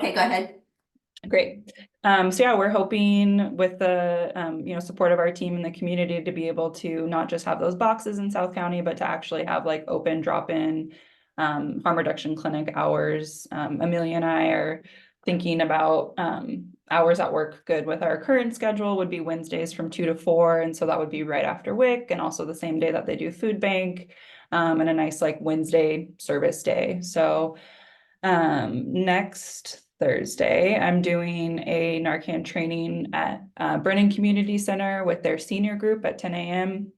Okay, go ahead. Great. So yeah, we're hoping with the support of our team and the community to be able to not just have those boxes in South County, but to actually have like open drop-in harm reduction clinic hours. Amelia and I are thinking about hours that work good with our current schedule would be Wednesdays from 2 to 4. And so that would be right after WIC and also the same day that they do food bank, and a nice like Wednesday service day. So next Thursday, I'm doing a Narcan training at Brennan Community Center with their senior group at 10 a.m.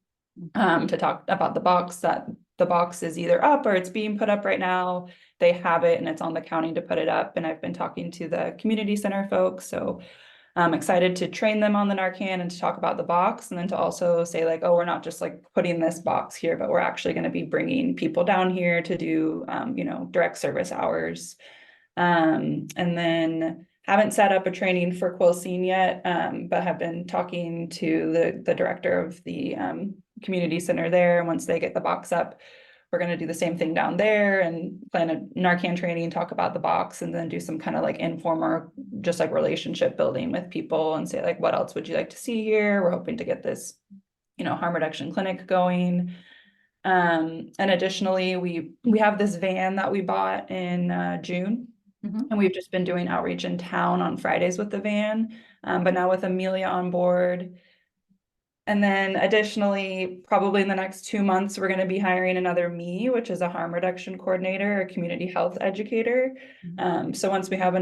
To talk about the box. That the box is either up or it's being put up right now. They have it and it's on the county to put it up. And I've been talking to the community center folks. So I'm excited to train them on the Narcan and to talk about the box, and then to also say like, oh, we're not just like putting this box here, but we're actually going to be bringing people down here to do, direct service hours. And then haven't set up a training for Quilcene yet, but have been talking to the director of the community center there. And once they get the box up, we're going to do the same thing down there and plan a Narcan training, talk about the box, and then do some kind of like informal, just like relationship building with people and say like, what else would you like to see here? We're hoping to get this, harm reduction clinic going. And additionally, we have this van that we bought in June. And we've just been doing outreach in town on Fridays with the van, but now with Amelia on board. And then additionally, probably in the next 2 months, we're going to be hiring another me, which is a harm reduction coordinator, a community health educator. So once we have a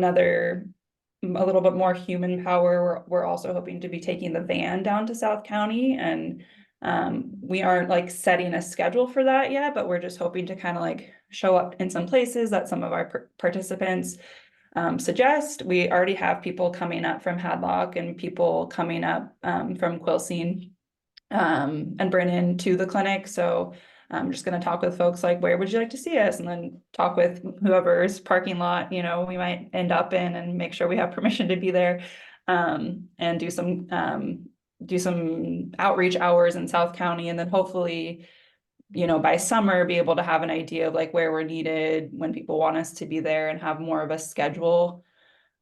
little bit more human power, we're also hoping to be taking the van down to South County. And we aren't like setting a schedule for that yet, but we're just hoping to kind of like show up in some places that some of our participants suggest. We already have people coming up from Hadlock and people coming up from Quilcene and Brennan to the clinic. So I'm just going to talk with folks like, where would you like to see us? And then talk with whoever's parking lot, we might end up in, and make sure we have permission to be there, and do some outreach hours in South County. And then hopefully, by summer, be able to have an idea of like where we're needed, when people want us to be there, and have more of a schedule.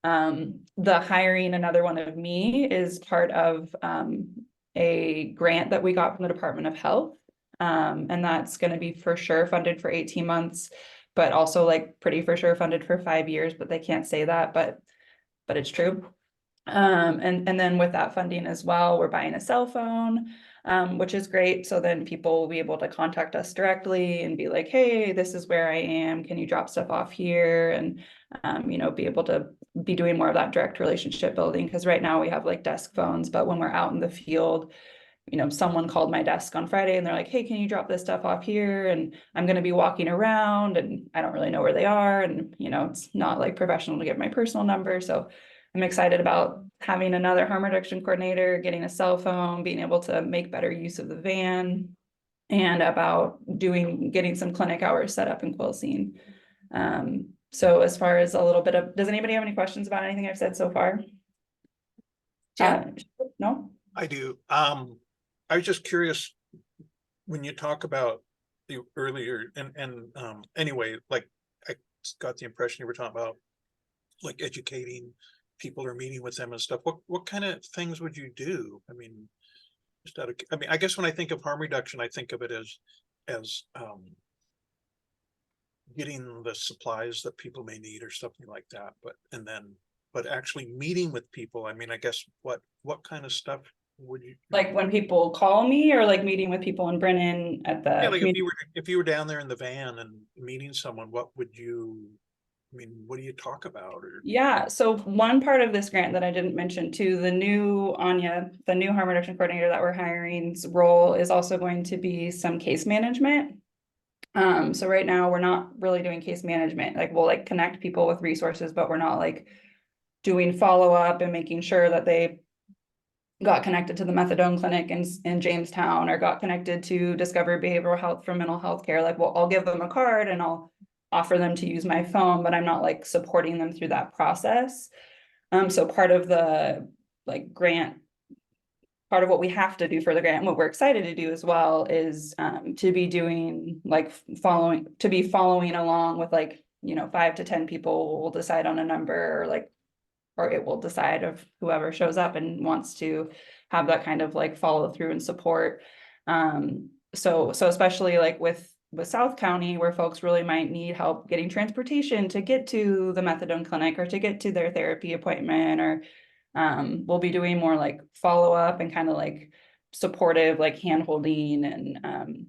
The hiring another one of me is part of a grant that we got from the Department of Health. And that's going to be for sure funded for 18 months, but also like pretty for sure funded for 5 years, but they can't say that, but it's true. And then with that funding as well, we're buying a cell phone, which is great. So then people will be able to contact us directly and be like, hey, this is where I am. Can you drop stuff off here? And, be able to be doing more of that direct relationship building. Because right now we have like desk phones, but when we're out in the field, someone called my desk on Friday and they're like, hey, can you drop this stuff off here? And I'm going to be walking around and I don't really know where they are. And, it's not like professional to give my personal number. So I'm excited about having another harm reduction coordinator, getting a cell phone, being able to make better use of the van, and about getting some clinic hours set up in Quilcene. So as far as a little bit of, does anybody have any questions about anything I've said so far? No? I do. I was just curious, when you talk about the earlier and anyway, like I got the impression you were talking about like educating people or meeting with them and stuff. What kind of things would you do? I mean, I guess when I think of harm reduction, I think of it as getting the supplies that people may need or something like that. But actually meeting with people, I mean, I guess what kind of stuff would you like when people call me, or like meeting with people in Brennan at the like if you were down there in the van and meeting someone, what do you talk about? Yeah, so one part of this grant that I didn't mention too, the new Anya, the new harm reduction coordinator that we're hiring's role is also going to be some case management. So right now we're not really doing case management. Like we'll like connect people with resources, but we're not like doing follow-up and making sure that they got connected to the methadone clinic in Jamestown, or got connected to Discovery Behavioral Health for mental health care. Like, well, I'll give them a card and I'll offer them to use my phone, but I'm not like supporting them through that process. So part of the like grant, part of what we have to do for the grant, what we're excited to do as well, is to be doing like following along with like 5 to 10 people will decide on a number, or it will decide of whoever shows up and wants to have that kind of like follow through and support. So especially like with South County, where folks really might need help getting transportation to get to the methadone clinic or to get to their therapy appointment, or we'll be doing more like follow up and kind of like supportive, like hand holding and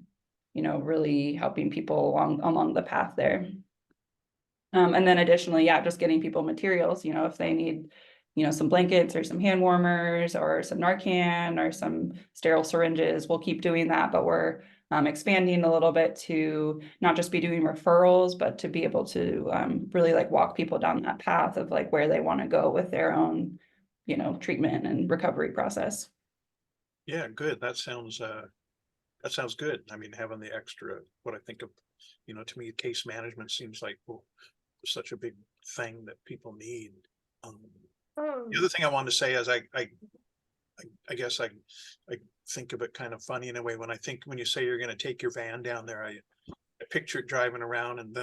really helping people along the path there. And then additionally, yeah, just getting people materials, if they need, some blankets or some hand warmers or some Narcan or some sterile syringes, we'll keep doing that. But we're expanding a little bit to not just be doing referrals, but to be able to really like walk people down that path of like where they want to go with their own, treatment and recovery process. Yeah, good. That sounds good. I mean, having the extra, what I think of, to me, case management seems like such a big thing that people need. The other thing I wanted to say is I guess I think of it kind of funny in a way when you say you're going to take your van down there, I picture it driving around and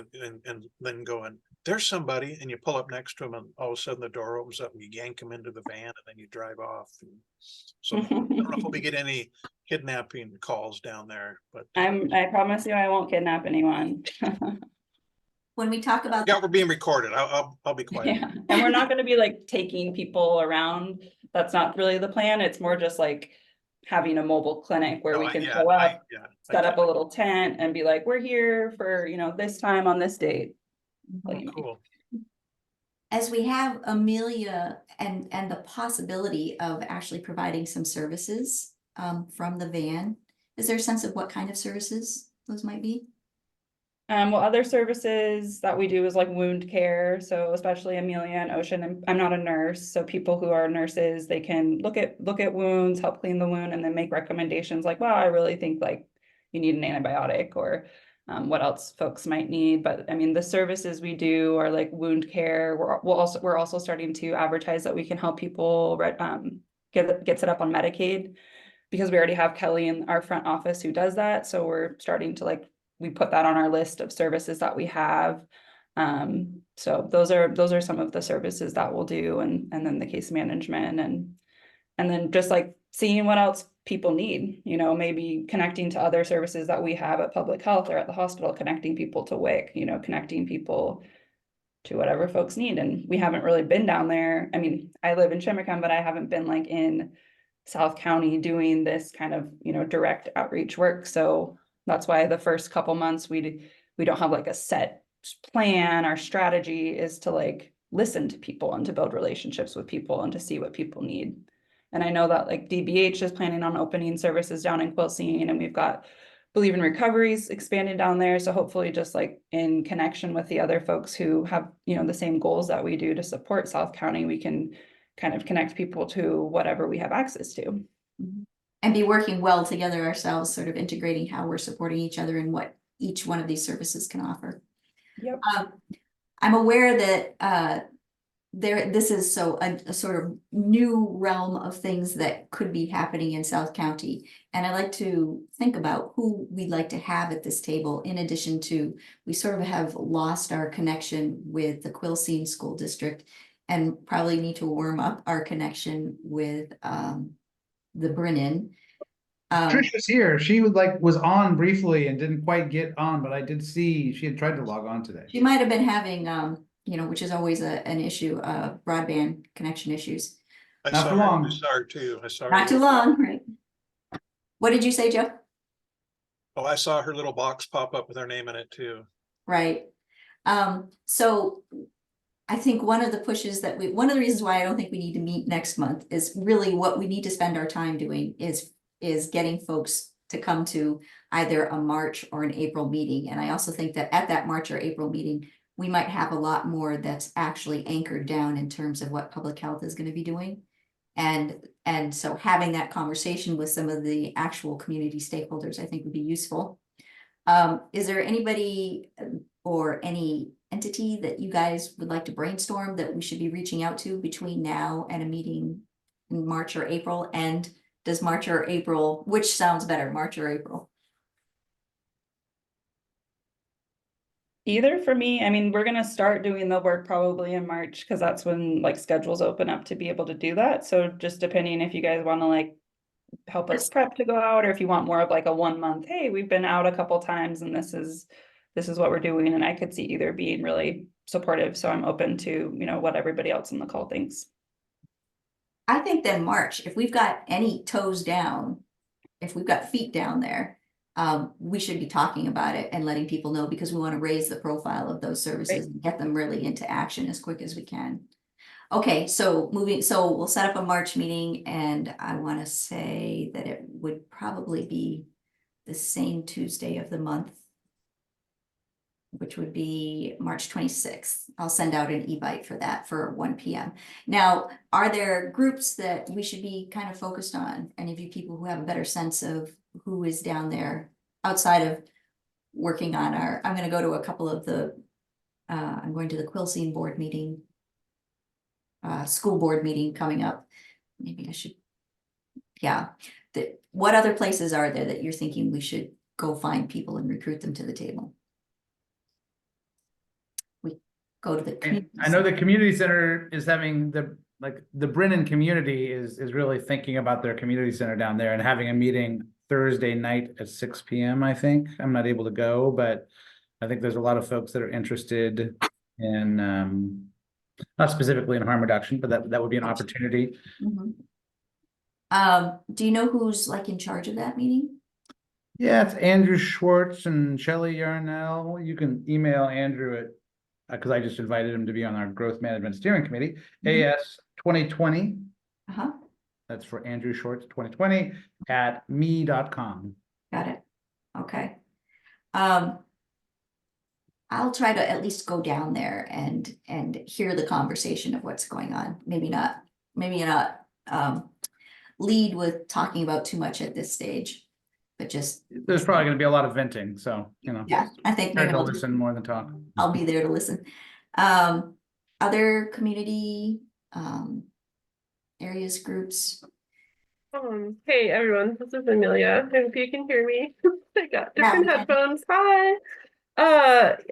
then going, there's somebody, and you pull up next to them and all of a sudden the door opens up and you yank them into the van and then you drive off. And so I don't know if we get any kidnapping calls down there, but I promise you I won't kidnap anyone. When we talk about yeah, we're being recorded. I'll be quiet. Yeah, and we're not going to be like taking people around. That's not really the plan. It's more just like having a mobile clinic where we can show up, set up a little tent and be like, we're here for, this time on this date. Cool. as we have Amelia and the possibility of actually providing some services from the van, is there a sense of what kind of services those might be? Well, other services that we do is like wound care. So especially Amelia and Ocean, and I'm not a nurse. So people who are nurses, they can look at wounds, help clean the wound, and then make recommendations like, wow, I really think like you need an antibiotic, or what else folks might need. But I mean, the services we do are like wound care. We're also starting to advertise that we can help people get set up on Medicaid, because we already have Kelly in our front office who does that. So we're starting to we put that on our list of services that we have. So those are some of the services that we'll do, and then the case management and then just like seeing what else people need, maybe connecting to other services that we have at public health or at the hospital, connecting people to WIC, connecting people to whatever folks need. And we haven't really been down there. I mean, I live in Chimicum, but I haven't been like in South County doing this kind of, direct outreach work. So that's why the first couple months we don't have like a set plan. Our strategy is to like listen to people and to build relationships with people and to see what people need. And I know that like DBH is planning on opening services down in Quilcene, and we've got Believe in Recoveries expanded down there. So hopefully just like in connection with the other folks who have, the same goals that we do to support South County, we can kind of connect people to whatever we have access to. And be working well together ourselves, sort of integrating how we're supporting each other and what each one of these services can offer. Yep. I'm aware that this is a sort of new realm of things that could be happening in South County. And I like to think about who we'd like to have at this table, in addition to, we sort of have lost our connection with the Quilcene School District and probably need to warm up our connection with the Brennan. Trisha's here. She was on briefly and didn't quite get on, but I did see she had tried to log on today. She might have been having which is always an issue, broadband connection issues. I Not saw for her. long. I saw her too. I saw her. Not too long, right? What did you say, Joe? Oh, I saw her little box pop up with her name in it too. Right. So I think one of the pushes that one of the reasons why I don't think we need to meet next month is really what we need to spend our time doing is getting folks to come to either a March or an April meeting. And I also think that at that March or April meeting, we might have a lot more that's actually anchored down in terms of what public health is going to be doing. And so having that conversation with some of the actual community stakeholders, I think would be useful. Is there anybody or any entity that you guys would like to brainstorm that we should be reaching out to between now and a meeting in March or April? And does March or April, which sounds better, March or April? Either for me, I mean, we're gonna start doing the work probably in March, because that's when like schedules open up to be able to do that. So just depending if you guys want to like help us prep to go out, or if you want more of like a 1 month, hey, we've been out a couple times and this is what we're doing. And I could see either being really supportive. So I'm open to, what everybody else in the call thinks. I think then March, if we've got any toes down, if we've got feet down there, we should be talking about it and letting people know, because we want to raise the profile of those services and get them really into action as quick as we can. Okay, so we'll set up a March meeting, and I want to say that it would probably be the same Tuesday of the month, which would be March 26th. I'll send out an e-bite for that for 1 p.m. Now, are there groups that we should be kind of focused on? Any of you people who have a better sense of who is down there outside of working on I'm going to go to a couple of I'm going to the Quilcene board meeting, school board meeting coming up. Maybe I should, yeah. What other places are there that you're thinking we should go find people and recruit them to the table? Go to the community. I know the community center is having the Brennan community is really thinking about their community center down there and having a meeting Thursday night at 6 p.m. I think I'm not able to go, but I think there's a lot of folks that are interested in not specifically in harm reduction, but that would be an opportunity. Mm-hmm. Do you know who's like in charge of that meeting? Yeah, it's Andrew Schwartz and Shelley Yarnell. You can email Andrew at because I just invited him to be on our growth management steering committee, AS 2020. Uh-huh. That's for Andrew Schwartz 2020 at me.com. Got it. Okay. I'll try to at least go down there and hear the conversation of what's going on. Maybe not lead with talking about too much at this stage, but just There's probably going to be a lot of venting, so yeah, I think try maybe to I'll listen more than talk. I'll be there to listen. Other community areas, groups. Hey everyone, this is Amelia. I hope you can hear me. I got different we can. headphones. Hi.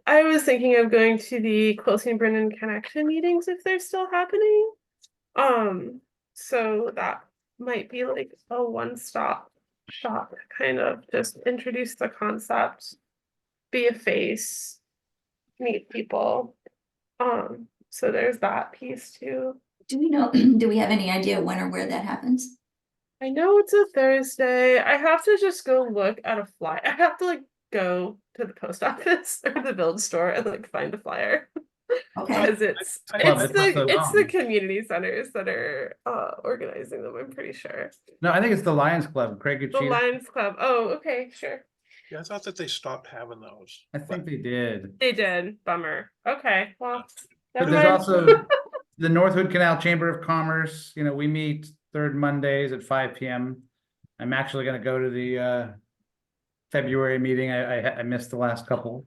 I was thinking of going to the Quilcene Brennan Connection meetings if they're still happening. So that might be like a one-stop shop, kind of just introduce the concept, be a face, meet people. So there's that piece too. Do we know, do we have any idea when or where that happens? I know it's a Thursday. I have to just go look at a flyer. I have to like go to the post office or the village store and like find a flyer. Okay. Because it's the community centers that are organizing them, I'm pretty sure. No, I think it's the Lions Club. Craig The Uchida. Lions Club. Oh, okay, sure. Yeah, I thought that they stopped having those. I think they did. They did. Bummer. Okay, well, But never there's mind. also the Northwood Canal Chamber of Commerce. We meet third Mondays at 5 p.m. I'm actually going to go to the February meeting. I missed the last couple.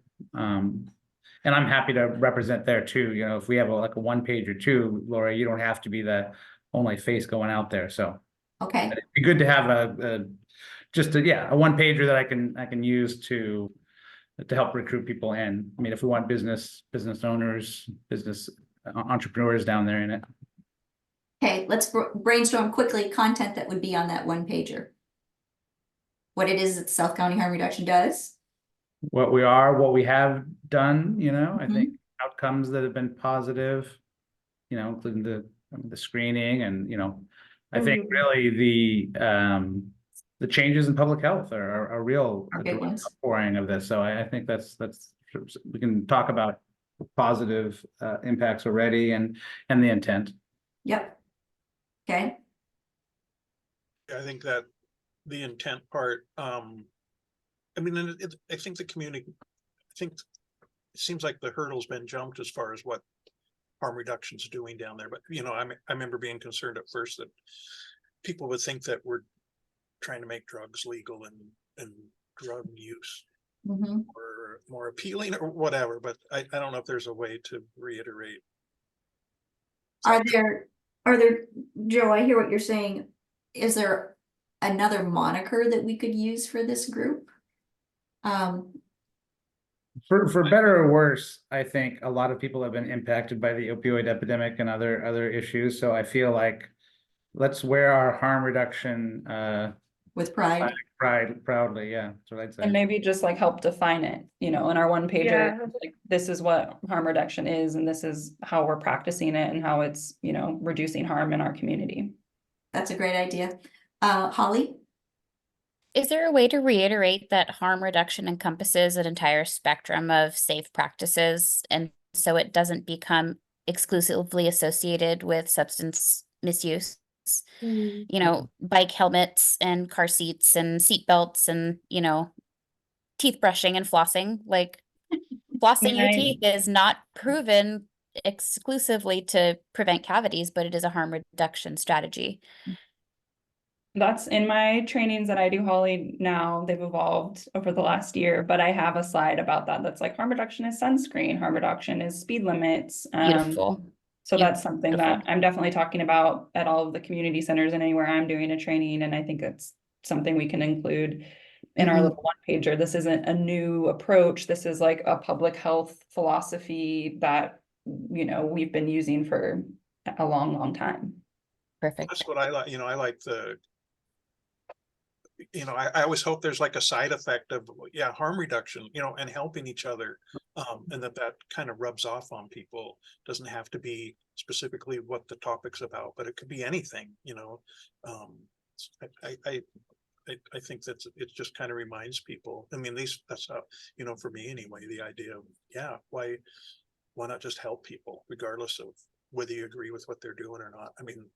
And I'm happy to represent there too. If we have like a 1 page or two, Laura, you don't have to be the only face going out there. So Okay. it'd be good to have a 1 pager that I can use to help recruit people in. I mean, if we want business owners, business entrepreneurs down there in it. Okay, let's brainstorm quickly content that would be on that 1 pager. What it is that South County Harm Reduction does. What we have done, I think outcomes that have been positive, including the screening and, I think really the changes in public health are real outpouring of this. So I think that's we can talk about positive impacts already and the intent. Yep. Okay. I think that the intent part, I mean, I think the community, it seems like the hurdle's been jumped as far as what harm reduction is doing down there. But, I remember being concerned at first that people would think that we're trying to make drugs legal and drug use or more appealing or whatever. But I don't know if there's a way to reiterate. Are there, Joe, I hear what you're saying. Is there another moniker that we could use for this group? For better or worse, I think a lot of people have been impacted by the opioid epidemic and other issues. So I feel like let's wear our harm reduction With pride. proudly. Yeah, that's what I'd say. And maybe just like help define it, you know, in our one pager, Yeah. like this is what harm reduction is, and this is how we're practicing it and how it's, you know, reducing harm in our community. That's a great idea. Holly? Is there a way to reiterate that harm reduction encompasses an entire spectrum of safe practices, and so it doesn't become exclusively associated with substance misuse? Mm. You know, bike helmets and car seats and seat belts and, you know, teeth brushing and flossing. Like flossing your Right. teeth is not proven exclusively to prevent cavities, but it is a harm reduction strategy. That's in my trainings that I do, Holly, now. They've evolved over the last year, but I have a slide about that. That's like harm reduction is sunscreen, harm reduction is speed limits. Beautiful. So that's something Beautiful. that I'm definitely talking about at all of the community centers and anywhere I'm doing a training. And I think it's something we can include in our Mhm. little one pager. This isn't a new approach. This is like a public health philosophy that, you know, we've been using for a long, long time. Perfect. That's what I like, I like I always hope there's like a side effect of, yeah, harm reduction, and helping each other. And that kind of rubs off on people. Doesn't have to be specifically what the topic's about, but it could be anything, I think it just kind of reminds people. I mean, that's how, for me anyway, the idea of, yeah, why not just help people regardless of whether you agree with what they're doing or not? I mean,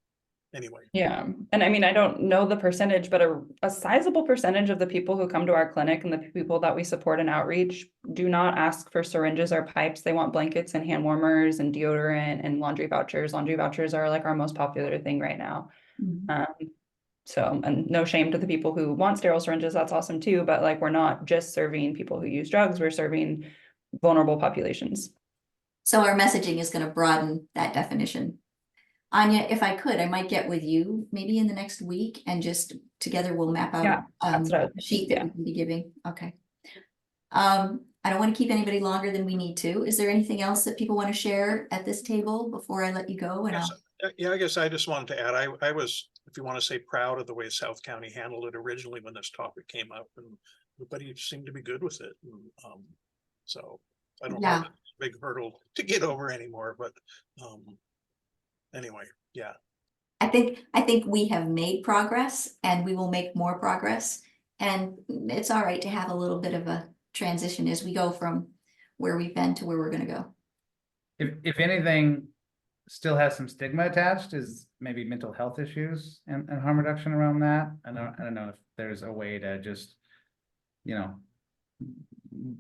anyway. Yeah, and I mean, I don't know the percentage, but a sizable percentage of the people who come to our clinic and the people that we support in outreach do not ask for syringes or pipes. They want blankets and hand warmers and deodorant and laundry vouchers. Laundry vouchers are like our most popular thing right now. Mhm. So, and no shame to the people who want sterile syringes, that's awesome too, but like, we're not just serving people who use drugs, we're serving vulnerable populations. So our messaging is going to broaden that definition. Anya, if I could, I might get with you maybe in the next week and just together we'll map out Yeah, that's what I was a sheet that thinking, we can be giving. Okay. I don't want to keep anybody longer than we need to. Is there anything else that people want to share at this table before I let you go? And Yeah, I guess I just wanted to add, I was, if you want to say, proud of the way South County handled it originally when this topic came up, and everybody seemed to be good with it. And, so I don't have a big hurdle to get over anymore, but anyway, yeah. I think we have made progress and we will make more progress. And it's all right to have a little bit of a transition as we go from where we've been to where we're going to go. If anything still has some stigma attached, is maybe mental health issues and harm reduction around that. I don't know if there's a way to just,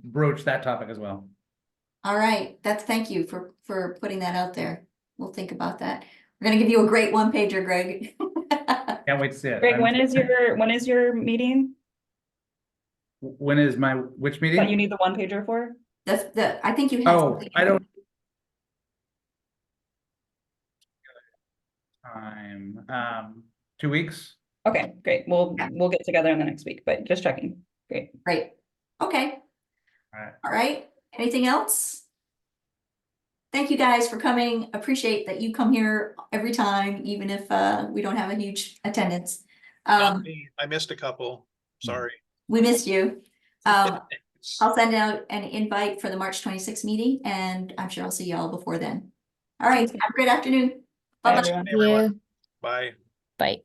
broach that topic as well. All right, thank you for putting that out there. We'll think about that. We're gonna give you a great one pager, Greg. Can't wait to see it. Greg, when is your meeting When is which meeting? that you need the one pager for? I think you have. Oh, I don't. Time, 2 weeks. Okay, great. We'll get together in the next week, but just checking. Great. Great. Okay. All right. Anything else? Thank you guys for coming. Appreciate that you come here every time, even if we don't have a huge attendance. Not me. I missed a couple. Sorry. We missed you. I'll send out an invite for the March 26th meeting, and I'm sure I'll see y'all before then. All right. Have a great afternoon. Bye, Bye-bye. everyone. Everyone. You. Bye. Bye.